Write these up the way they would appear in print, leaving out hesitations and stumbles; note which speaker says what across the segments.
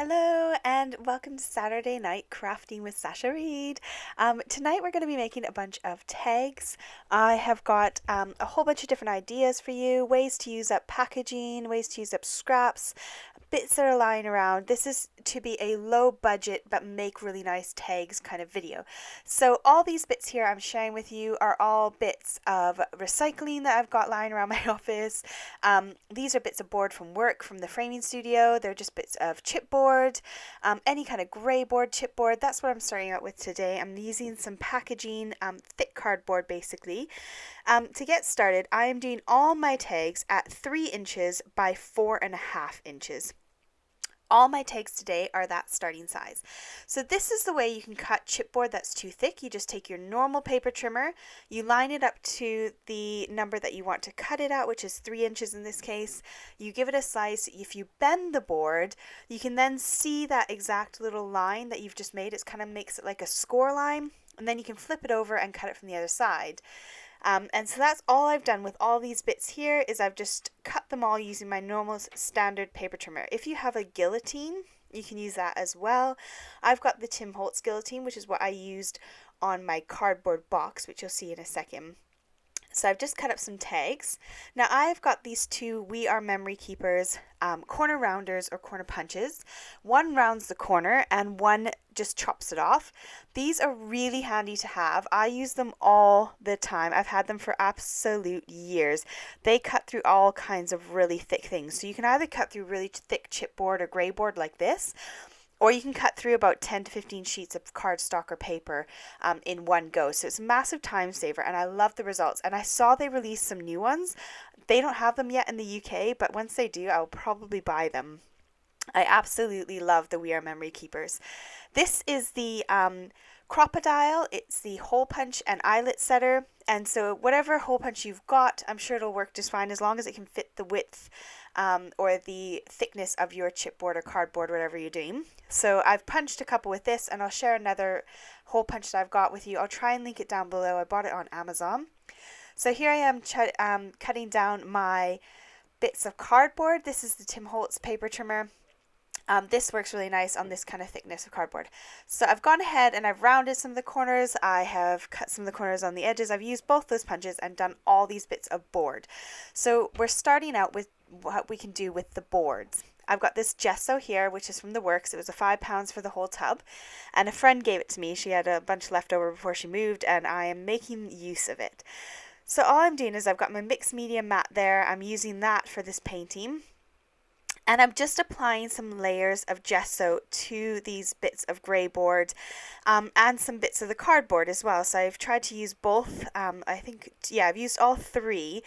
Speaker 1: Hello and welcome to Saturday Night Crafting with Sasha Reade. Tonight we're going to be making a bunch of tags. I have got a whole bunch of different ideas for you, ways to use up packaging, ways to use up scraps, bits that are lying around. This is to be a low budget but make really nice tags kind of video. So all these bits here I'm sharing with you are all bits of recycling that I've got lying around my office. These are bits of board from work from the framing studio. They're just bits of chipboard, any kind of grey board, chipboard. That's what I'm starting out with today. I'm using some packaging, thick cardboard basically. To get started, I am doing all my tags at 3 inches by 4.5 inches. All my tags today are that starting size. So this is the way you can cut chipboard that's too thick. You just take your normal paper trimmer, you line it up to the number that you want to cut it at, which is 3 inches in this case. You give it a slice. If you bend the board, you can then see that exact little line that you've just made. It kind of makes it like a score line, and then you can flip it over and cut it from the other side. And so that's all I've done with all these bits here is I've just cut them all using my normal standard paper trimmer. If you have a guillotine, you can use that as well. I've got the Tim Holtz guillotine, which is what I used on my cardboard box, which you'll see in a second. So I've just cut up some tags. Now I've got these two We Are Memory Keepers corner rounders or corner punches. One rounds the corner and one just chops it off. These are really handy to have. I use them all the time. I've had them for absolute years. They cut through all kinds of really thick things. So you can either cut through really thick chipboard or grey board like this, or you can cut through about 10 to 15 sheets of cardstock or paper in one go. So it's a massive time saver and I love the results. And I saw they released some new ones. They don't have them yet in the UK, but once they do, I'll probably buy them. I absolutely love the We Are Memory Keepers. This is the Crocodile. It's the hole punch and eyelet setter. And so whatever hole punch you've got, I'm sure it'll work just fine as long as it can fit the width or the thickness of your chipboard or cardboard, whatever you're doing. So I've punched a couple with this, and I'll share another hole punch that I've got with you. I'll try and link it down below. I bought it on Amazon. So here I am cutting down my bits of cardboard. This is the Tim Holtz paper trimmer. This works really nice on this kind of thickness of cardboard. So I've gone ahead and I've rounded some of the corners. I have cut some of the corners on the edges. I've used both those punches and done all these bits of board. So we're starting out with what we can do with the boards. I've got this gesso here, which is from the works. It was £5 for the whole tub, and a friend gave it to me. She had a bunch left over before she moved, and I am making use of it. So all I'm doing is I've got my mixed media mat there. I'm using that for this painting. And I'm just applying some layers of gesso to these bits of grey board and some bits of the cardboard as well. So I've tried to use both. I've used all three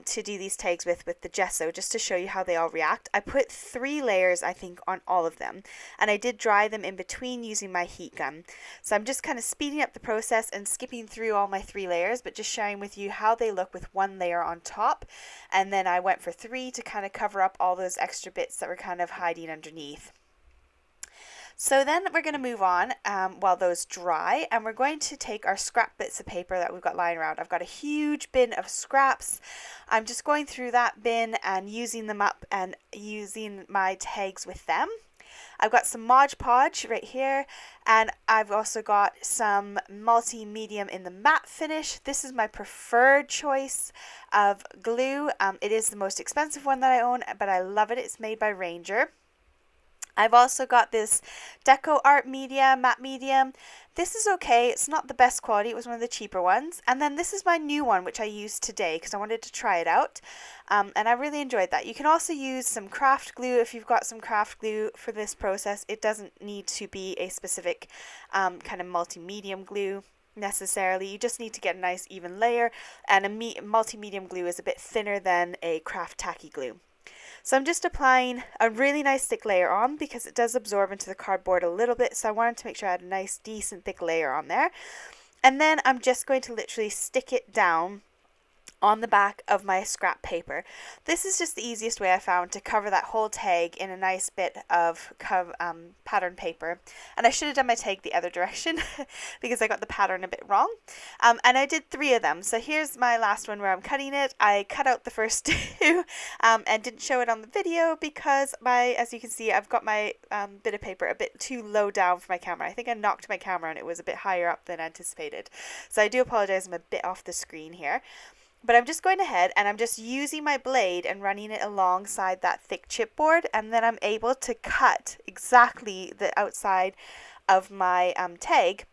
Speaker 1: to do these tags with the gesso, just to show you how they all react. I put 3 layers, I think, on all of them, and I did dry them in between using my heat gun. So I'm just kind of speeding up the process and skipping through all my 3 layers, but just sharing with you how they look with 1 layer on top, and then I went for 3 to kind of cover up all those extra bits that were kind of hiding underneath. So then we're going to move on while those dry, and we're going to take our scrap bits of paper that we've got lying around. I've got a huge bin of scraps. I'm just going through that bin and using them up and using my tags with them. I've got some Mod Podge right here, and I've also got some multi-medium in the matte finish. This is my preferred choice of glue. It is the most expensive one that I own, but I love it. It's made by Ranger. I've also got this Deco Art Media, matte medium. This is okay. It's not the best quality. It was one of the cheaper ones. And then this is my new one, which I used today because I wanted to try it out. And I really enjoyed that. You can also use some craft glue if you've got some craft glue for this process. It doesn't need to be a specific kind of multi-medium glue necessarily. You just need to get a nice even layer. And a multi-medium glue is a bit thinner than a craft tacky glue. So I'm just applying a really nice thick layer on because it does absorb into the cardboard a little bit. So I wanted to make sure I had a nice, decent, thick layer on there. And then I'm just going to literally stick it down on the back of my scrap paper. This is just the easiest way I found to cover that whole tag in a nice bit of pattern paper. And I should have done my tag the other direction because I got the pattern a bit wrong. And I did 3 of them. So here's my last one where I'm cutting it. I cut out the first 2 and didn't show it on the video because as you can see, I've got my bit of paper a bit too low down for my camera. I think I knocked my camera and it was a bit higher up than anticipated. So I do apologize, I'm a bit off the screen here. But I'm just going ahead and I'm just using my blade and running it alongside that thick chipboard, and then I'm able to cut exactly the outside of my tag,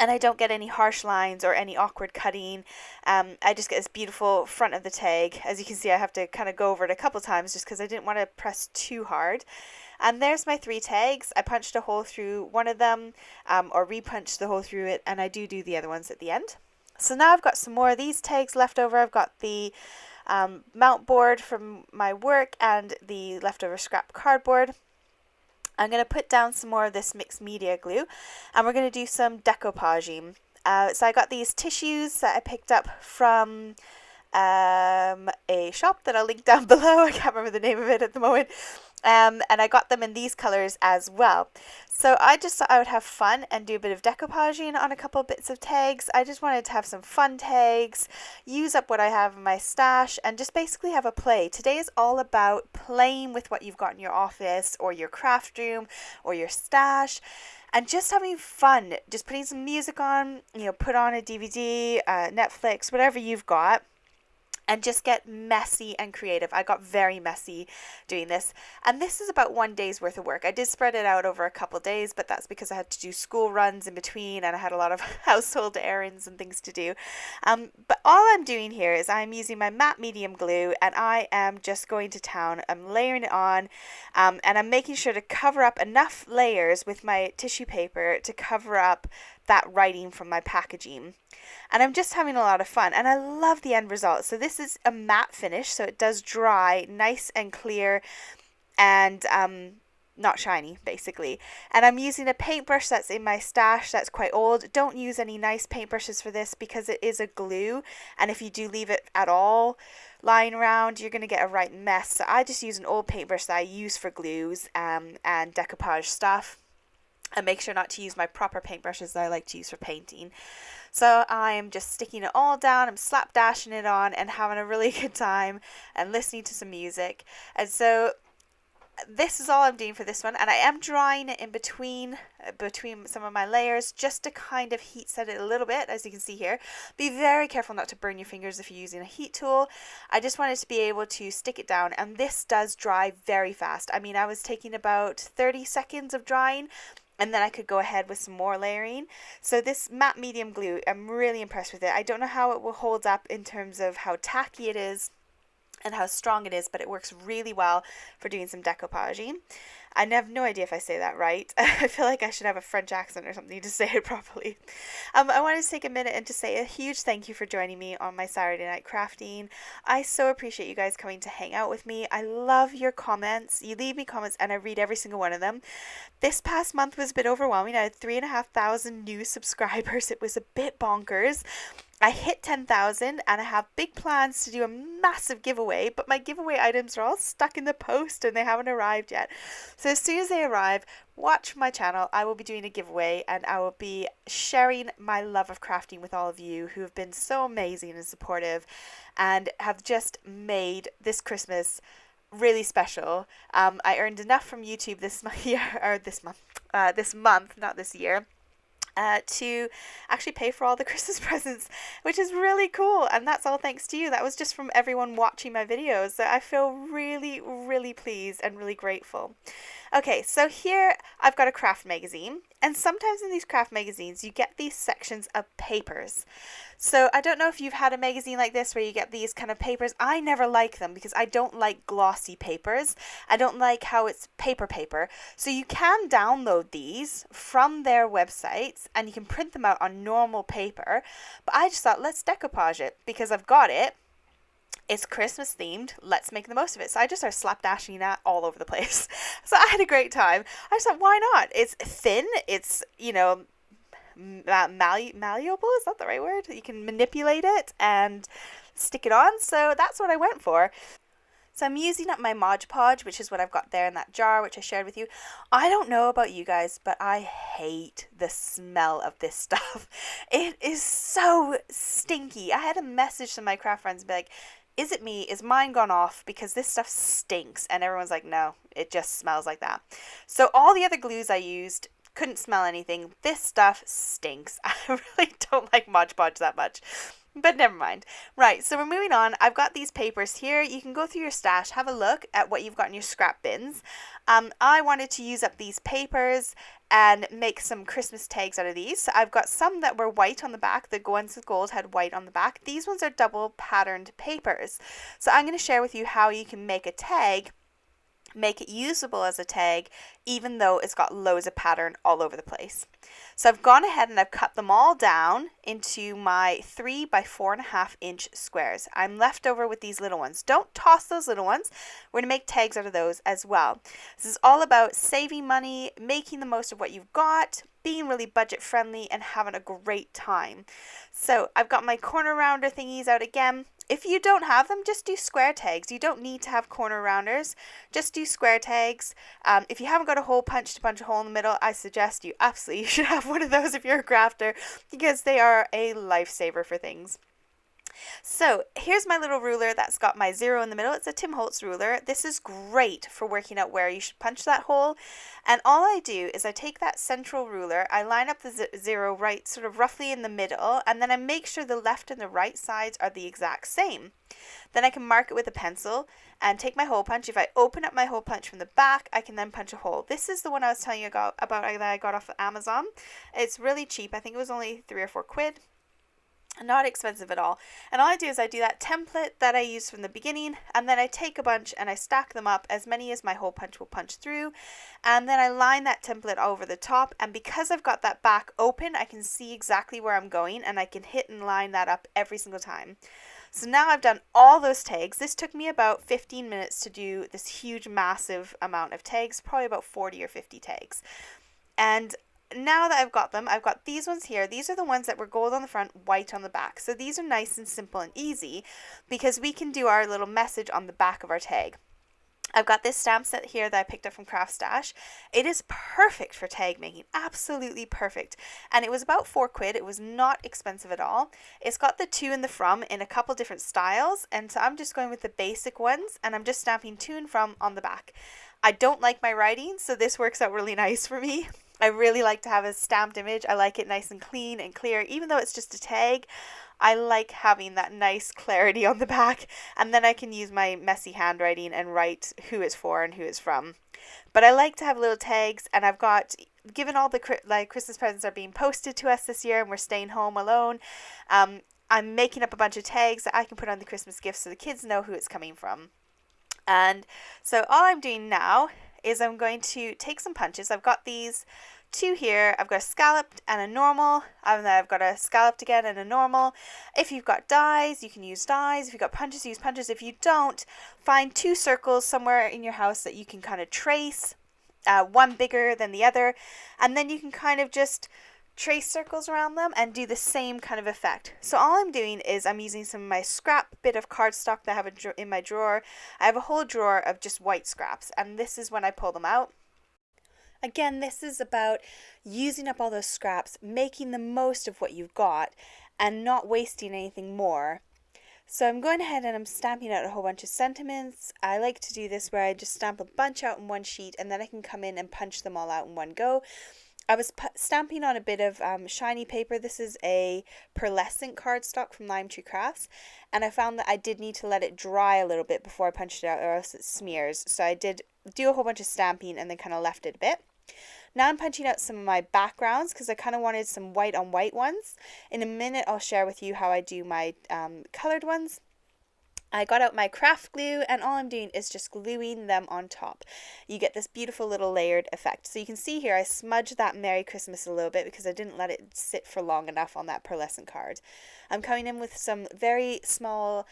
Speaker 1: and I don't get any harsh lines or any awkward cutting. I just get this beautiful front of the tag. As you can see, I have to kind of go over it a couple times just because I didn't want to press too hard. And there's my 3 tags. I punched a hole through one of them, or re-punched the hole through it, and I do the other ones at the end. So now I've got some more of these tags left over. I've got the mount board from my work and the leftover scrap cardboard. I'm going to put down some more of this mixed media glue, and we're going to do some decoupaging. So I got these tissues that I picked up from a shop that I'll link down below. I can't remember the name of it at the moment. And I got them in these colors as well. So I just thought I would have fun and do a bit of decoupaging on a couple bits of tags. I just wanted to have some fun tags, use up what I have in my stash, and just basically have a play. Today is all about playing with what you've got in your office or your craft room or your stash, and just having fun, just putting some music on, put on a DVD, Netflix, whatever you've got, and just get messy and creative. I got very messy doing this. And this is about 1 day's worth of work. I did spread it out over a couple days, but that's because I had to do school runs in between and I had a lot of household errands and things to do. But all I'm doing here is I'm using my matte medium glue, and I am just going to town. I'm layering it on, and I'm making sure to cover up enough layers with my tissue paper to cover up that writing from my packaging. And I'm just having a lot of fun, and I love the end result. So this is a matte finish, so it does dry nice and clear and not shiny, basically. And I'm using a paintbrush that's in my stash that's quite old. Don't use any nice paintbrushes for this because it is a glue, and if you do leave it at all lying around, you're going to get a right mess. So I just use an old paintbrush that I use for glues and decoupage stuff. And make sure not to use my proper paintbrushes that I like to use for painting. So I'm just sticking it all down, I'm slapdashing it on and having a really good time and listening to some music. And so this is all I'm doing for this one, and I am drying it in between some of my layers just to kind of heat set it a little bit, as you can see here. Be very careful not to burn your fingers if you're using a heat tool. I just wanted to be able to stick it down, and this does dry very fast. I mean, I was taking about 30 seconds of drying, and then I could go ahead with some more layering. So this matte medium glue, I'm really impressed with it. I don't know how it will hold up in terms of how tacky it is and how strong it is, but it works really well for doing some decoupaging. I have no idea if I say that right. I feel like I should have a French accent or something to say it properly. I wanted to take a minute and to say a huge thank you for joining me on my Saturday night crafting. I so appreciate you guys coming to hang out with me. I love your comments. You leave me comments and I read every single one of them. This past month was a bit overwhelming. I had 3,500 new subscribers. It was a bit bonkers. I hit 10,000 and I have big plans to do a massive giveaway, but my giveaway items are all stuck in the post and they haven't arrived yet. So as soon as they arrive, watch my channel. I will be doing a giveaway and I will be sharing my love of crafting with all of you who have been so amazing and supportive and have just made this Christmas really special. I earned enough from YouTube this month, not this year, to actually pay for all the Christmas presents, which is really cool, and that's all thanks to you. That was just from everyone watching my videos, so I feel really, really pleased and really grateful. Okay, so here I've got a craft magazine, and sometimes in these craft magazines you get these sections of papers. So I don't know if you've had a magazine like this where you get these kind of papers. I never like them because I don't like glossy papers. I don't like how it's paper. So you can download these from their websites and you can print them out on normal paper. But I just thought, let's decoupage it because I've got it. It's Christmas themed. Let's make the most of it. So I just started slapdashing that all over the place. So I had a great time. I just thought, why not? It's thin. It's, malleable. Is that the right word? You can manipulate it. And stick it on, so that's what I went for. So I'm using up my Mod Podge, which is what I've got there in that jar, which I shared with you. I don't know about you guys, but I hate the smell of this stuff. It is so stinky. I had a message to my craft friends and be like, is it me? Is mine gone off? Because this stuff stinks. And everyone's like, no, it just smells like that. So all the other glues I used couldn't smell anything. This stuff stinks. I really don't like Mod Podge that much. But never mind. Right, so we're moving on. I've got these papers here. You can go through your stash, have a look at what you've got in your scrap bins. I wanted to use up these papers and make some Christmas tags out of these. So I've got some that were white on the back. The ones with gold had white on the back. These ones are double patterned papers. So I'm going to share with you how you can make a tag, make it usable as a tag, even though it's got loads of pattern all over the place. So I've gone ahead and I've cut them all down into my 3 by 4.5 inch squares. I'm left over with these little ones. Don't toss those little ones. We're going to make tags out of those as well. This is all about saving money, making the most of what you've got, being really budget friendly, and having a great time. So I've got my corner rounder thingies out again. If you don't have them, just do square tags. You don't need to have corner rounders. Just do square tags. If you haven't got a hole punch to punch a hole in the middle, I suggest you absolutely should have one of those if you're a crafter, because they are a lifesaver for things. So here's my little ruler that's got my 0 in the middle. It's a Tim Holtz ruler. This is great for working out where you should punch that hole. And all I do is I take that central ruler, I line up the 0 right sort of roughly in the middle, and then I make sure the left and the right sides are the exact same. Then I can mark it with a pencil and take my hole punch. If I open up my hole punch from the back, I can then punch a hole. This is the one I was telling you about that I got off of Amazon. It's really cheap. I think it was only 3 or 4 quid. Not expensive at all. And all I do is I do that template that I used from the beginning, and then I take a bunch and I stack them up, as many as my hole punch will punch through, and then I line that template over the top. And because I've got that back open, I can see exactly where I'm going, and I can hit and line that up every single time. So now I've done all those tags. This took me about 15 minutes to do this huge massive amount of tags, probably about 40 or 50 tags. And now that I've got them, I've got these ones here. These are the ones that were gold on the front, white on the back. So these are nice and simple and easy because we can do our little message on the back of our tag. I've got this stamp set here that I picked up from Craftstash. It is perfect for tag making, absolutely perfect. And it was about 4 quid. It was not expensive at all. It's got the to and the from in a couple different styles. And so I'm just going with the basic ones, and I'm just stamping to and from on the back. I don't like my writing, so this works out really nice for me. I really like to have a stamped image. I like it nice and clean and clear. Even though it's just a tag, I like having that nice clarity on the back, and then I can use my messy handwriting and write who it's for and who it's from. But I like to have little tags, and I've got, given all the Christmas presents are being posted to us this year and we're staying home alone, I'm making up a bunch of tags that I can put on the Christmas gifts so the kids know who it's coming from. And so all I'm doing now is I'm going to take some punches. I've got these 2 here. I've got a scalloped and a normal, and then I've got a scalloped again and a normal. If you've got dies, you can use dies. If you've got punches, use punches. If you don't, find 2 circles somewhere in your house that you can kind of trace, one bigger than the other, and then you can kind of just trace circles around them and do the same kind of effect. So all I'm doing is I'm using some of my scrap bit of cardstock that I have in my drawer. I have a whole drawer of just white scraps, and this is when I pull them out. Again, this is about using up all those scraps, making the most of what you've got, and not wasting anything more. So I'm going ahead and I'm stamping out a whole bunch of sentiments. I like to do this where I just stamp a bunch out in one sheet, and then I can come in and punch them all out in one go. I was stamping on a bit of shiny paper. This is a pearlescent cardstock from Lime Tree Crafts, and I found that I did need to let it dry a little bit before I punched it out, or else it smears. So I did do a whole bunch of stamping and then kind of left it a bit. Now I'm punching out some of my backgrounds because I kind of wanted some white on white ones. In a minute I'll share with you how I do my colored ones. I got out my craft glue, and all I'm doing is just gluing them on top. You get this beautiful little layered effect. So you can see here I smudged that Merry Christmas a little bit because I didn't let it sit for long enough on that pearlescent card. I'm coming in with some very small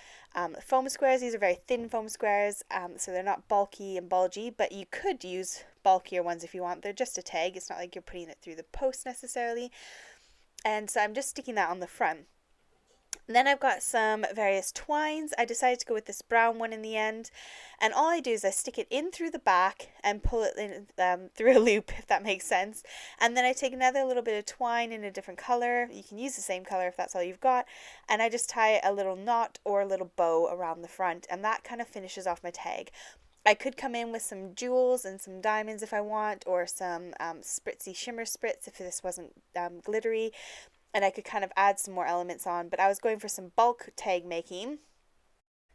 Speaker 1: foam squares. These are very thin foam squares, so they're not bulky and bulgy, but you could use bulkier ones if you want. They're just a tag. It's not like you're putting it through the post necessarily. And so I'm just sticking that on the front. And then I've got some various twines. I decided to go with this brown one in the end. And all I do is I stick it in through the back and pull it in through a loop, if that makes sense. And then I take another little bit of twine in a different color. You can use the same color if that's all you've got. And I just tie a little knot or a little bow around the front. And that kind of finishes off my tag. I could come in with some jewels and some diamonds if I want, or some spritzy shimmer spritz if this wasn't glittery. And I could kind of add some more elements on, but I was going for some bulk tag making.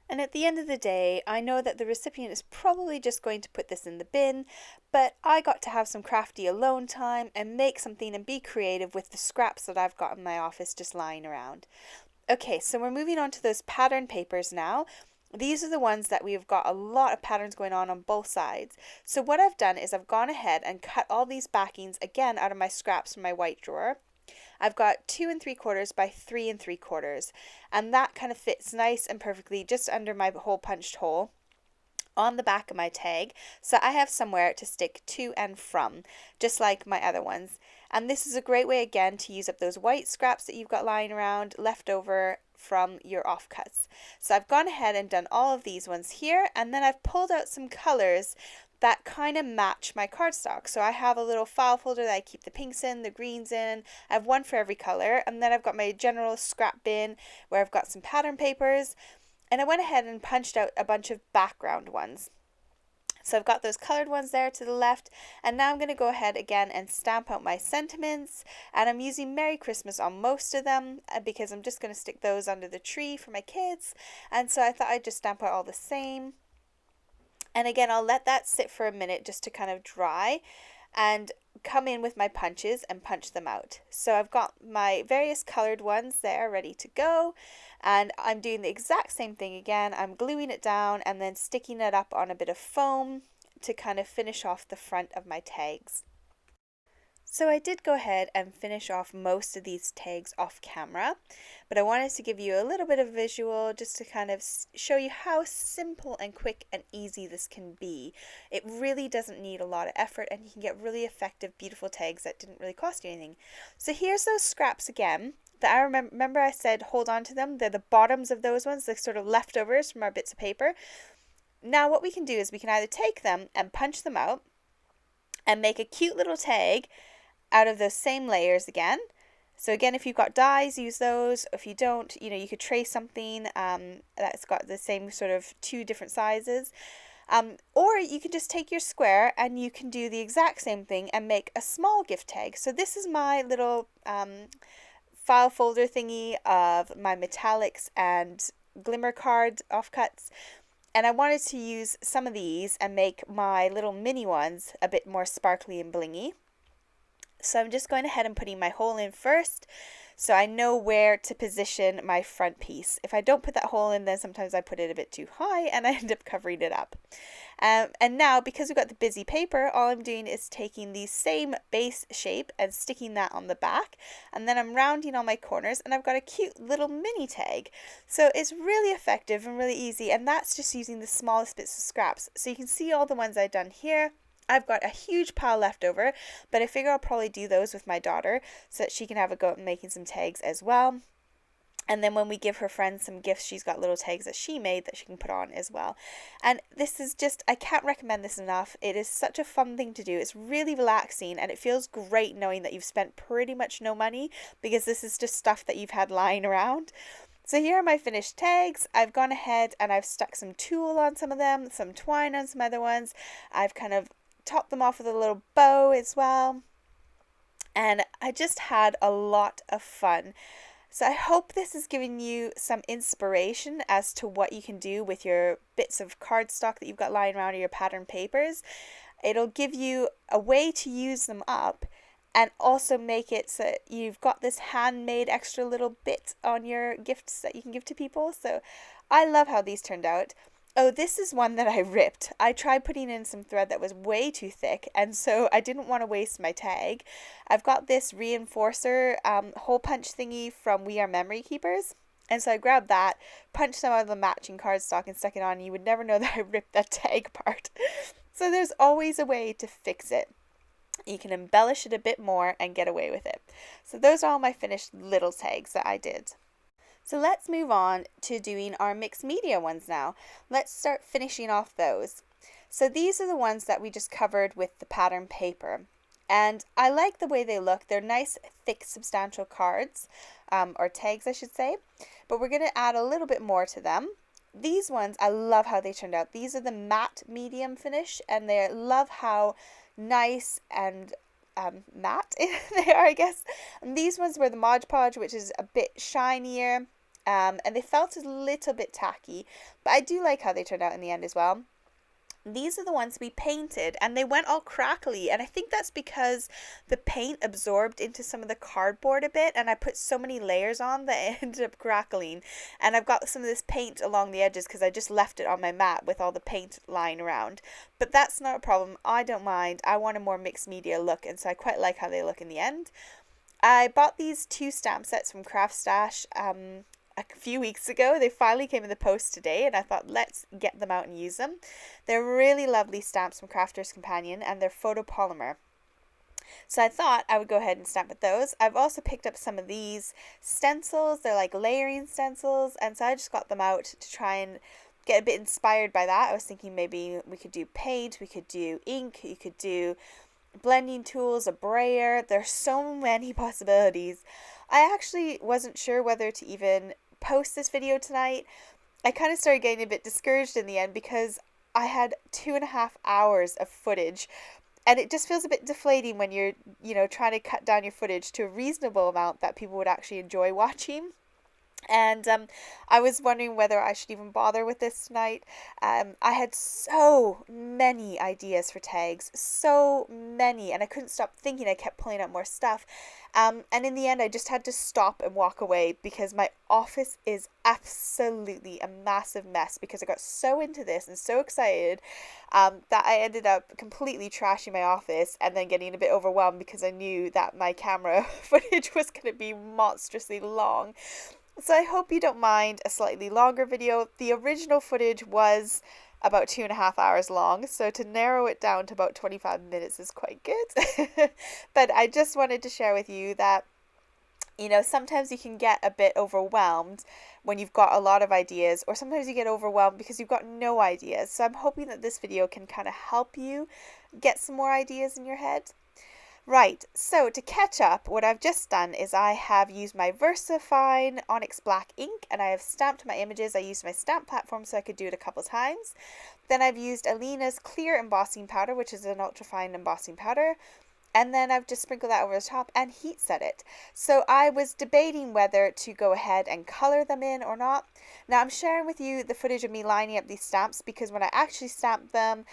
Speaker 1: And at the end of the day, I know that the recipient is probably just going to put this in the bin, but I got to have some crafty alone time and make something and be creative with the scraps that I've got in my office just lying around. Okay, so we're moving on to those pattern papers now. These are the ones that we've got a lot of patterns going on both sides. So what I've done is I've gone ahead and cut all these backings again out of my scraps from my white drawer. I've got 2 3/4 by 3 3/4, and that kind of fits nice and perfectly just under my hole punched hole on the back of my tag, so I have somewhere to stick to and from, just like my other ones. And this is a great way again to use up those white scraps that you've got lying around left over from your offcuts. So I've gone ahead and done all of these ones here, and then I've pulled out some colors that kind of match my cardstock. So I have a little file folder that I keep the pinks in, the greens in. I have one for every color, and then I've got my general scrap bin where I've got some pattern papers, and I went ahead and punched out a bunch of background ones. So I've got those colored ones there to the left, and now I'm going to go ahead again and stamp out my sentiments, and I'm using Merry Christmas on most of them because I'm just going to stick those under the tree for my kids, and so I thought I'd just stamp out all the same. And again, I'll let that sit for a minute just to kind of dry and come in with my punches and punch them out. So I've got my various colored ones there ready to go, and I'm doing the exact same thing again. I'm gluing it down and then sticking it up on a bit of foam to kind of finish off the front of my tags. So I did go ahead and finish off most of these tags off camera, but I wanted to give you a little bit of visual just to kind of show you how simple and quick and easy this can be. It really doesn't need a lot of effort, and you can get really effective, beautiful tags that didn't really cost you anything. So here's those scraps again that I remember I said hold on to them. They're the bottoms of those ones, the sort of leftovers from our bits of paper. Now what we can do is we can either take them and punch them out and make a cute little tag out of those same layers again. So again, if you've got dies, use those. If you don't, you could trace something that's got the same sort of 2 different sizes. Or you can just take your square and you can do the exact same thing and make a small gift tag. So this is my little file folder thingy of my metallics and glimmer card offcuts. And I wanted to use some of these and make my little mini ones a bit more sparkly and blingy. So I'm just going ahead and putting my hole in first, so I know where to position my front piece. If I don't put that hole in, then sometimes I put it a bit too high and I end up covering it up. And now, because we've got the busy paper, all I'm doing is taking the same base shape and sticking that on the back, and then I'm rounding all my corners, and I've got a cute little mini tag. So it's really effective and really easy, and that's just using the smallest bits of scraps. So you can see all the ones I've done here. I've got a huge pile left over, but I figure I'll probably do those with my daughter so that she can have a go at making some tags as well. And then when we give her friends some gifts, she's got little tags that she made that she can put on as well. And this is just, I can't recommend this enough. It is such a fun thing to do. It's really relaxing, and it feels great knowing that you've spent pretty much no money because this is just stuff that you've had lying around. So here are my finished tags. I've gone ahead and I've stuck some tulle on some of them, some twine on some other ones. I've kind of top them off with a little bow as well, and I just had a lot of fun. So I hope this is giving you some inspiration as to what you can do with your bits of cardstock that you've got lying around, or your pattern papers. It'll give you a way to use them up and also make it so that you've got this handmade extra little bit on your gifts that you can give to people. So I love how these turned out. Oh, this is one that I ripped. I tried putting in some thread that was way too thick, and so I didn't want to waste my tag. I've got this reinforcer hole punch thingy from We Are Memory Keepers, and so I grabbed that, punched some of the matching cardstock and stuck it on, and you would never know that I ripped that tag part. So there's always a way to fix it. You can embellish it a bit more and get away with it. So those are all my finished little tags that I did. So let's move on to doing our mixed media ones now. Let's start finishing off those. So these are the ones that we just covered with the pattern paper. And I like the way they look. They're nice, thick, substantial cards, or tags, I should say. But we're going to add a little bit more to them. These ones, I love how they turned out. These are the matte medium finish, and I love how nice and matte they are, I guess. And these ones were the Mod Podge, which is a bit shinier, and they felt a little bit tacky, but I do like how they turned out in the end as well. These are the ones we painted, and they went all crackly, and I think that's because the paint absorbed into some of the cardboard a bit, and I put so many layers on that it ended up crackling. And I've got some of this paint along the edges because I just left it on my mat with all the paint lying around. But that's not a problem. I don't mind. I want a more mixed media look, and so I quite like how they look in the end. I bought these 2 stamp sets from Craftstash a few weeks ago. They finally came in the post today, and I thought, let's get them out and use them. They're really lovely stamps from Crafter's Companion, and they're photopolymer. So I thought I would go ahead and stamp with those. I've also picked up some of these stencils. They're like layering stencils, and so I just got them out to try and get a bit inspired by that. I was thinking maybe we could do paint, we could do ink, you could do blending tools, a brayer. There's so many possibilities. I actually wasn't sure whether to even post this video tonight. I kind of started getting a bit discouraged in the end because I had 2.5 hours of footage, and it just feels a bit deflating when you're, trying to cut down your footage to a reasonable amount that people would actually enjoy watching. And I was wondering whether I should even bother with this tonight. I had so many ideas for tags, so many, and I couldn't stop thinking. I kept pulling out more stuff. And in the end, I just had to stop and walk away because my office is absolutely a massive mess because I got so into this and so excited that I ended up completely trashing my office and then getting a bit overwhelmed because I knew that my camera footage was going to be monstrously long. So I hope you don't mind a slightly longer video. The original footage was about 2.5 hours long, so to narrow it down to about 25 minutes is quite good. But I just wanted to share with you that, sometimes you can get a bit overwhelmed when you've got a lot of ideas, or sometimes you get overwhelmed because you've got no ideas. So I'm hoping that this video can kind of help you get some more ideas in your head. Right, so to catch up, what I've just done is I have used my VersaFine Onyx Black ink, and I have stamped my images. I used my stamp platform so I could do it a couple times. Then I've used Alina's clear embossing powder, which is an ultrafine embossing powder, and then I've just sprinkled that over the top and heat set it. So I was debating whether to go ahead and color them in or not. Now I'm sharing with you the footage of me lining up these stamps because when I actually stamped them,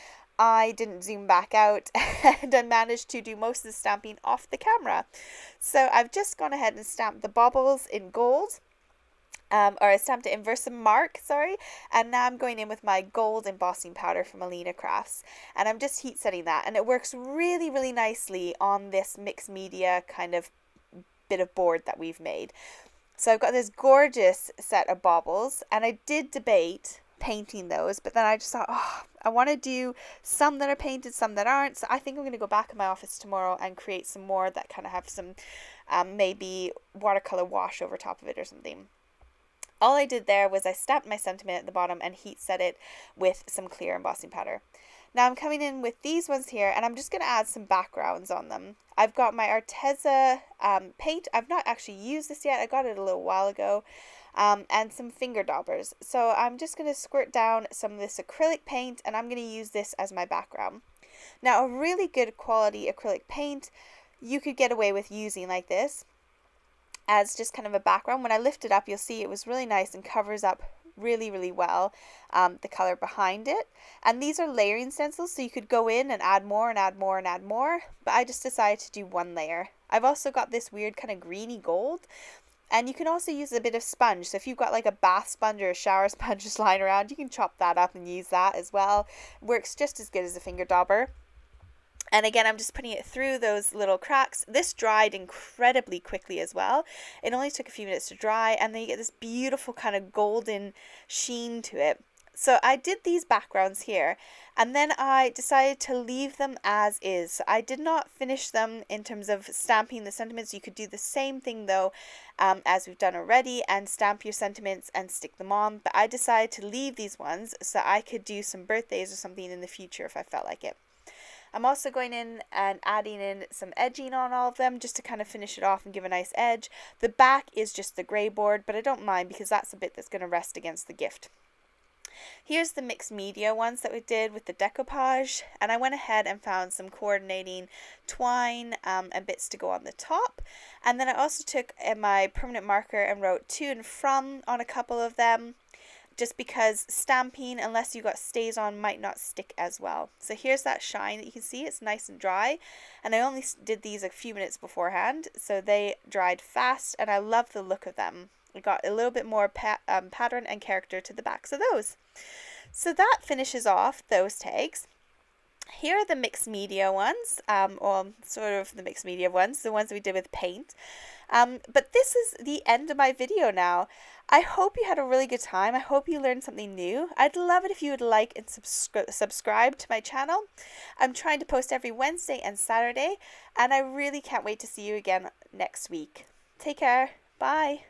Speaker 1: I didn't zoom back out and I managed to do most of the stamping off the camera. So I've just gone ahead and stamped the baubles in gold, or I stamped it in Versamark, sorry, and now I'm going in with my gold embossing powder from Alina Crafts, and I'm just heat setting that, and it works really, really nicely on this mixed media kind of bit of board that we've made. So I've got this gorgeous set of baubles, and I did debate painting those, but then I just thought, I want to do some that are painted, some that aren't. So I think I'm going to go back in my office tomorrow and create some more that kind of have some maybe watercolor wash over top of it or something. All I did there was I stamped my sentiment at the bottom and heat set it with some clear embossing powder. Now I'm coming in with these ones here, and I'm just going to add some backgrounds on them. I've got my Arteza paint. I've not actually used this yet. I got it a little while ago. And some finger daubers. So I'm just going to squirt down some of this acrylic paint, and I'm going to use this as my background. Now, a really good quality acrylic paint you could get away with using like this as just kind of a background. When I lift it up, you'll see it was really nice and covers up really, really well the color behind it. And these are layering stencils, so you could go in and add more and add more and add more, but I just decided to do one layer. I've also got this weird kind of greeny gold. And you can also use a bit of sponge. So if you've got like a bath sponge or a shower sponge just lying around, you can chop that up and use that as well. Works just as good as a finger dauber. And again, I'm just putting it through those little cracks. This dried incredibly quickly as well. It only took a few minutes to dry, and then you get this beautiful kind of golden sheen to it. So I did these backgrounds here, and then I decided to leave them as is. So I did not finish them in terms of stamping the sentiments. You could do the same thing though, as we've done already, and stamp your sentiments and stick them on. But I decided to leave these ones so I could do some birthdays or something in the future if I felt like it. I'm also going in and adding in some edging on all of them just to kind of finish it off and give a nice edge. The back is just the grey board, but I don't mind because that's the bit that's going to rest against the gift. Here's the mixed media ones that we did with the decoupage, and I went ahead and found some coordinating twine and bits to go on the top. And then I also took my permanent marker and wrote to and from on a couple of them, just because stamping, unless you got stays on, might not stick as well. So here's that shine that you can see. It's nice and dry, and I only did these a few minutes beforehand, so they dried fast, and I love the look of them. I got a little bit more pattern and character to the backs of those. So that finishes off those tags. Here are the mixed media ones, or sort of the mixed media ones, the ones that we did with paint. But this is the end of my video now. I hope you had a really good time. I hope you learned something new. I'd love it if you would like and subscribe to my channel. I'm trying to post every Wednesday and Saturday, and I really can't wait to see you again next week. Take care. Bye.